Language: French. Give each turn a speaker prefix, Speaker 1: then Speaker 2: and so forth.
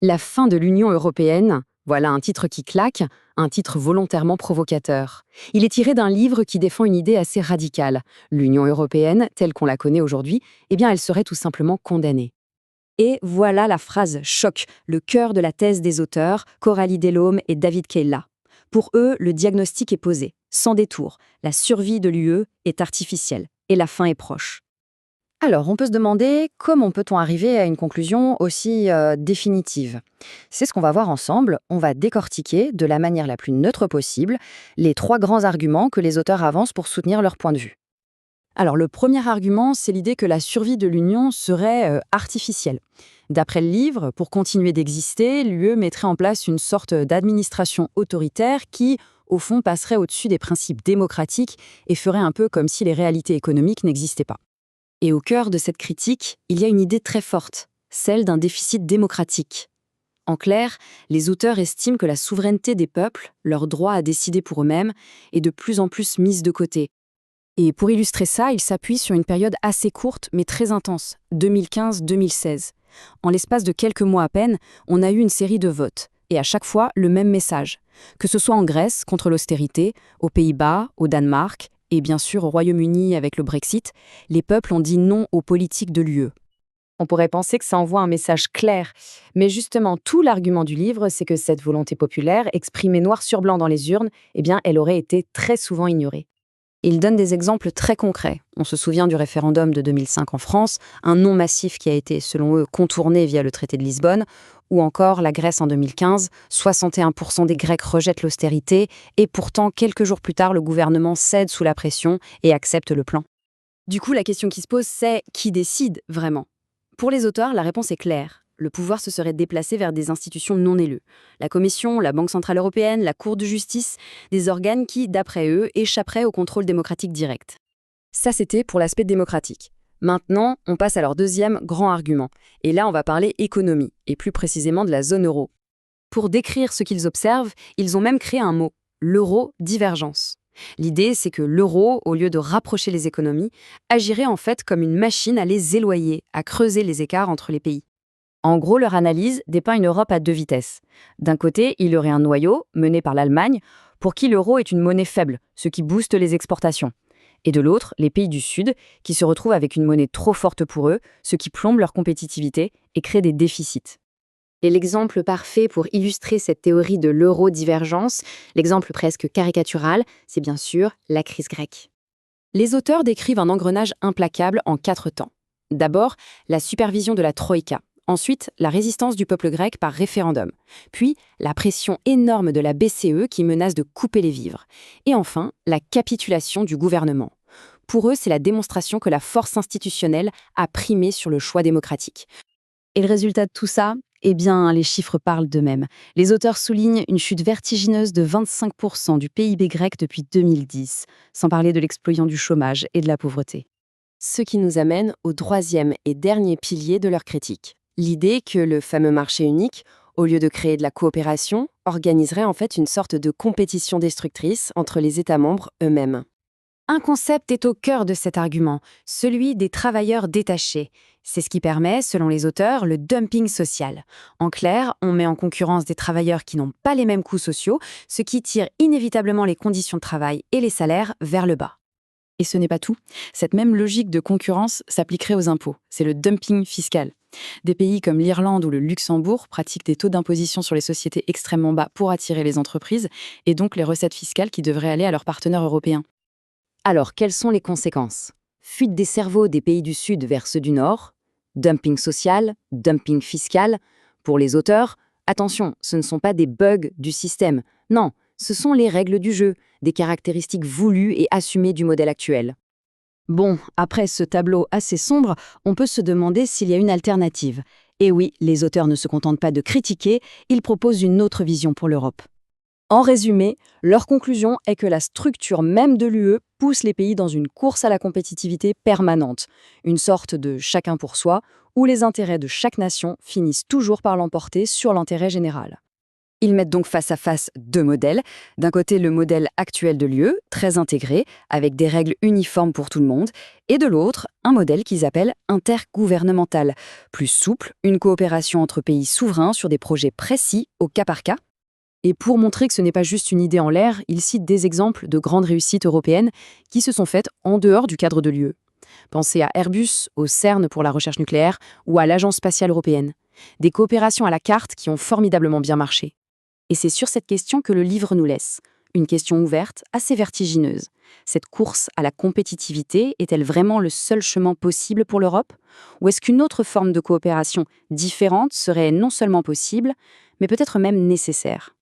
Speaker 1: La fin de l'Union européenne, voilà un titre qui claque, un titre volontairement provocateur. Il est tiré d'un livre qui défend une idée assez radicale. L'Union européenne, telle qu'on la connaît aujourd'hui, eh bien elle serait tout simplement condamnée. Et voilà la phrase choc, le cœur de la thèse des auteurs, Coralie Delhomme et David Kayla. Pour eux, le diagnostic est posé, sans détour. La survie de l'UE est artificielle et la fin est proche. Alors, on peut se demander comment peut-on arriver à une conclusion aussi définitive. C'est ce qu'on va voir ensemble. On va décortiquer de la manière la plus neutre possible les trois grands arguments que les auteurs avancent pour soutenir leur point de vue. Alors, le premier argument, c'est l'idée que la survie de l'Union serait artificielle. D'après le livre, pour continuer d'exister, l'UE mettrait en place une sorte d'administration autoritaire qui, au fond, passerait au-dessus des principes démocratiques et ferait un peu comme si les réalités économiques n'existaient pas. Et au cœur de cette critique, il y a une idée très forte, celle d'un déficit démocratique. En clair, les auteurs estiment que la souveraineté des peuples, leur droit à décider pour eux-mêmes, est de plus en plus mise de côté. Et pour illustrer ça, ils s'appuient sur une période assez courte mais très intense, 2015-2016. En l'espace de quelques mois à peine, on a eu une série de votes, et à chaque fois le même message. Que ce soit en Grèce, contre l'austérité, aux Pays-Bas, au Danemark, et bien sûr au Royaume-Uni avec le Brexit, les peuples ont dit non aux politiques de l'UE. On pourrait penser que ça envoie un message clair, mais justement tout l'argument du livre, c'est que cette volonté populaire, exprimée noir sur blanc dans les urnes, eh bien elle aurait été très souvent ignorée. Il donne des exemples très concrets. On se souvient du référendum de 2005 en France, un non massif qui a été, selon eux, contourné via le traité de Lisbonne, ou encore la Grèce en 2015, 61% des Grecs rejettent l'austérité, et pourtant, quelques jours plus tard, le gouvernement cède sous la pression et accepte le plan. Du coup, la question qui se pose, c'est qui décide vraiment? Pour les auteurs, la réponse est claire. Le pouvoir se serait déplacé vers des institutions non élues. La Commission, la Banque centrale européenne, la Cour de justice, des organes qui, d'après eux, échapperaient au contrôle démocratique direct. Ça, c'était pour l'aspect démocratique. Maintenant, on passe à leur deuxième grand argument. Et là, on va parler économie, et plus précisément de la zone euro. Pour décrire ce qu'ils observent, ils ont même créé un mot, l'euro-divergence. L'idée, c'est que l'euro, au lieu de rapprocher les économies, agirait en fait comme une machine à les éloigner, à creuser les écarts entre les pays. En gros, leur analyse dépeint une Europe à deux vitesses. D'un côté, il y aurait un noyau, mené par l'Allemagne, pour qui l'euro est une monnaie faible, ce qui booste les exportations. Et de l'autre, les pays du Sud, qui se retrouvent avec une monnaie trop forte pour eux, ce qui plombe leur compétitivité et crée des déficits. Et l'exemple parfait pour illustrer cette théorie de l'euro-divergence, l'exemple presque caricatural, c'est bien sûr la crise grecque. Les auteurs décrivent un engrenage implacable en 4 temps. D'abord, la supervision de la Troïka. Ensuite, la résistance du peuple grec par référendum. Puis, la pression énorme de la BCE qui menace de couper les vivres. Et enfin, la capitulation du gouvernement. Pour eux, c'est la démonstration que la force institutionnelle a primé sur le choix démocratique. Et le résultat de tout ça? Eh bien, les chiffres parlent d'eux-mêmes. Les auteurs soulignent une chute vertigineuse de 25% du PIB grec depuis 2010, sans parler de l'explosion du chômage et de la pauvreté. Ce qui nous amène au troisième et dernier pilier de leur critique. L'idée que le fameux marché unique, au lieu de créer de la coopération, organiserait en fait une sorte de compétition destructrice entre les États membres eux-mêmes. Un concept est au cœur de cet argument, celui des travailleurs détachés. C'est ce qui permet, selon les auteurs, le dumping social. En clair, on met en concurrence des travailleurs qui n'ont pas les mêmes coûts sociaux, ce qui tire inévitablement les conditions de travail et les salaires vers le bas. Et ce n'est pas tout. Cette même logique de concurrence s'appliquerait aux impôts. C'est le dumping fiscal. Des pays comme l'Irlande ou le Luxembourg pratiquent des taux d'imposition sur les sociétés extrêmement bas pour attirer les entreprises et donc les recettes fiscales qui devraient aller à leurs partenaires européens. Alors, quelles sont les conséquences? Fuite des cerveaux des pays du Sud vers ceux du Nord, dumping social, dumping fiscal. Pour les auteurs, attention, ce ne sont pas des bugs du système. Non, ce sont les règles du jeu, des caractéristiques voulues et assumées du modèle actuel. Bon, après ce tableau assez sombre, on peut se demander s'il y a une alternative. Et oui, les auteurs ne se contentent pas de critiquer, ils proposent une autre vision pour l'Europe. En résumé, leur conclusion est que la structure même de l'UE pousse les pays dans une course à la compétitivité permanente, une sorte de chacun pour soi, où les intérêts de chaque nation finissent toujours par l'emporter sur l'intérêt général. Ils mettent donc face à face deux modèles. D'un côté, le modèle actuel de l'UE, très intégré, avec des règles uniformes pour tout le monde, et de l'autre, un modèle qu'ils appellent intergouvernemental, plus souple, une coopération entre pays souverains sur des projets précis au cas par cas. Et pour montrer que ce n'est pas juste une idée en l'air, ils citent des exemples de grandes réussites européennes qui se sont faites en dehors du cadre de l'UE. Pensez à Airbus, au CERN pour la recherche nucléaire ou à l'Agence spatiale européenne. Des coopérations à la carte qui ont formidablement bien marché. Et c'est sur cette question que le livre nous laisse. Une question ouverte, assez vertigineuse. Cette course à la compétitivité est-elle vraiment le seul chemin possible pour l'Europe? Ou est-ce qu'une autre forme de coopération différente serait non seulement possible, mais peut-être même nécessaire?